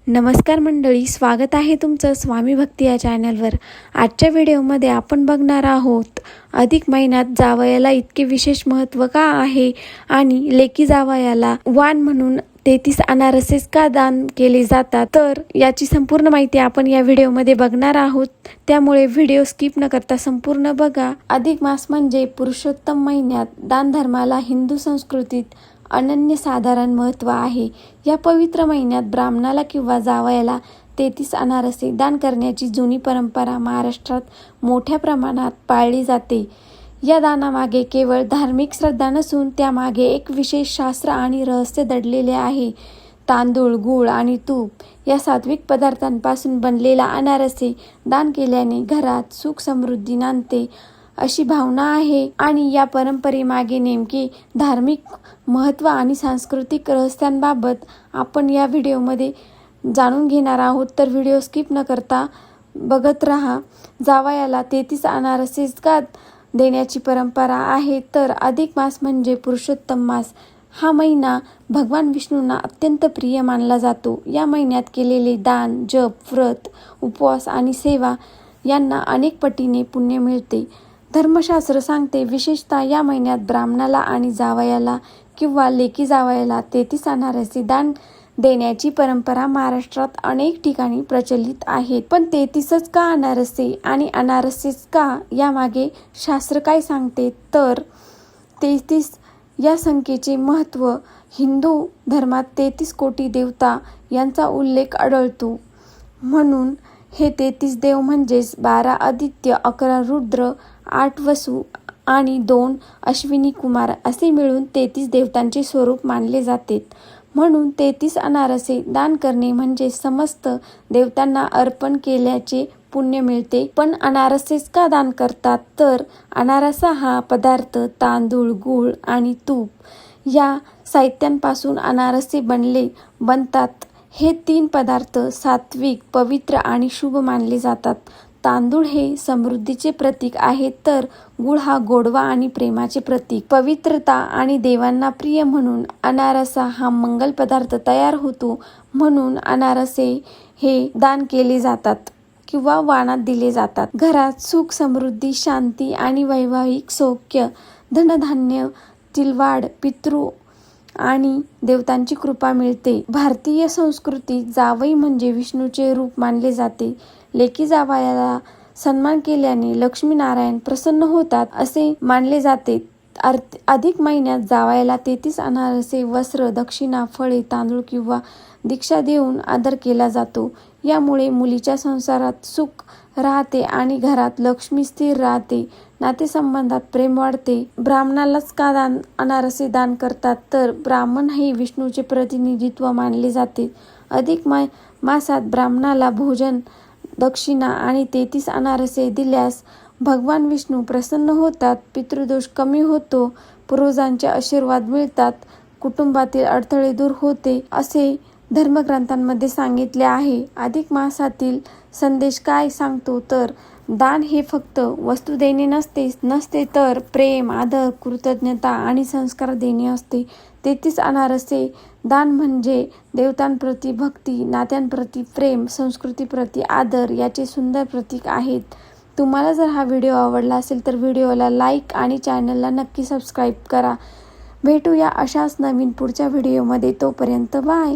नमस्कार मंडळी, स्वागत आहे तुमचं स्वामी भक्ती या चॅनलवर। आजच्या व्हिडिओमध्ये आपण बघणार आहोत अधिक महिन्यात जावयाला इतके विशेष महत्त्व का आहे आणि लेकी जावयाला वाण म्हणून 33 अनारसेस का दान केले जातात, तर याची संपूर्ण माहिती आपण या व्हिडिओमध्ये बघणार आहोत। त्यामुळे व्हिडिओ स्किप न करता संपूर्ण बघा। अधिक मास म्हणजे पुरुषोत्तम महिन्यात दान धर्माला हिंदू संस्कृतीत अनन्यसाधारण महत्त्व आहे। या पवित्र महिन्यात ब्राह्मणाला किंवा जावयाला 33 अनारसे दान करण्याची जुनी परंपरा महाराष्ट्रात मोठ्या प्रमाणात पाळली जाते। या दानामागे केवळ धार्मिक श्रद्धा नसून त्यामागे एक विशेष शास्त्र आणि रहस्य दडलेले आहे। तांदूळ, गूळ आणि तूप या सात्विक पदार्थांपासून बनलेला अनारसे दान केल्याने घरात सुख समृद्धी नांदते अशी भावना आहे आणि या परंपरेमागे नेमके धार्मिक महत्त्व आणि सांस्कृतिक रहस्यांबाबत आपण या व्हिडिओमध्ये जाणून घेणार आहोत। तर व्हिडिओ स्किप न करता बघत राहा। जावयाला 33 अनारसे का देण्याची परंपरा आहे, तर अधिक मास म्हणजे पुरुषोत्तम मास। हा महिना भगवान विष्णूंना अत्यंत प्रिय मानला जातो। या महिन्यात केलेले दान, जप, व्रत, उपवास आणि सेवा यांना अनेक पटीने पुण्य मिळते। धर्मशास्त्र सांगते, विशेषतः या महिन्यात ब्राह्मणाला आणि जावयाला किंवा लेकी जावयाला 33 अनारसे दान देण्याची परंपरा महाराष्ट्रात अनेक ठिकाणी प्रचलित आहे। पण 33च का अनारसे आणि अनारसेच का, यामागे शास्त्र काय सांगते, तर 33 या संख्येचे महत्त्व हिंदू धर्मात 33 कोटी देवता यांचा उल्लेख आढळतो। म्हणून हे 33 देव म्हणजेच 12 आदित्य, 11 रुद्र, 8 वसु आणि 2 अश्विनी कुमार असे मिळून 33 देवतांचे स्वरूप मानले जाते। म्हणून 33 अनारसे दान करणे म्हणजे समस्त देवतांना अर्पण केल्याचे पुण्य मिळते। पण अनारसेस का दान करतात, तर अनारसा हा पदार्थ तांदूळ, गूळ आणि तूप या साहित्यांपासून अनारसे बनतात। हे 3 पदार्थ सात्विक, पवित्र आणि शुभ मानले जातात। तांदूळ हे समृद्धीचे प्रतीक आहे, तर गूळ हा गोडवा आणि प्रेमाचे प्रतीक, पवित्रता आणि देवांना प्रिय म्हणून अनारसा हा मंगल पदार्थ तयार होतो। म्हणून अनारसे हे दान केले जातात किंवा वाणात दिले जातात। घरात सुख, समृद्धी, शांती आणि वैवाहिक सौख्य, धनधान्यातील वाढ, पितृ आणि देवतांची कृपा मिळते। भारतीय संस्कृतीत जावई म्हणजे विष्णूचे रूप मानले जाते। लेकी जावयाला सन्मान केल्याने लक्ष्मीनारायण प्रसन्न होतात असे मानले जाते। अधिक महिन्यात जावयाला 33 अनारसे, वस्त्र, दक्षिणा, फळे, तांदूळ किंवा दीक्षा देऊन आदर केला जातो। यामुळे मुलीच्या संसारात सुख राहते आणि घरात लक्ष्मी स्थिर राहते, नातेसंबंधात प्रेम वाढते। ब्राह्मणालाच का अनारसे दान करतात, तर ब्राह्मण हे विष्णूचे प्रतिनिधित्व मानले जाते। अधिक मासात ब्राह्मणाला भोजन, दक्षिणा आणि 33 अनारसे दिल्यास भगवान विष्णू प्रसन्न होतात, पितृदोष कमी होतो, पूर्वजांचे आशीर्वाद मिळतात, कुटुंबातील अडथळे दूर होते असे धर्मग्रंथांमध्ये सांगितले आहे। अधिक मासातील संदेश काय सांगतो, तर दान हे फक्त वस्तू देणे नसते तर प्रेम, आदर, कृतज्ञता आणि संस्कार देणे असते। 33 अनारसे दान म्हणजे देवतांप्रती भक्ती, नात्यांप्रती प्रेम, संस्कृतीप्रती आदर याचे सुंदर प्रतीक आहेत। तुम्हाला जर हा व्हिडिओ आवडला असेल तर व्हिडिओला लाईक आणि चॅनलला नक्की सबस्क्राईब करा। भेटूया अशाच नवीन पुढच्या व्हिडिओमध्ये, तोपर्यंत बाय।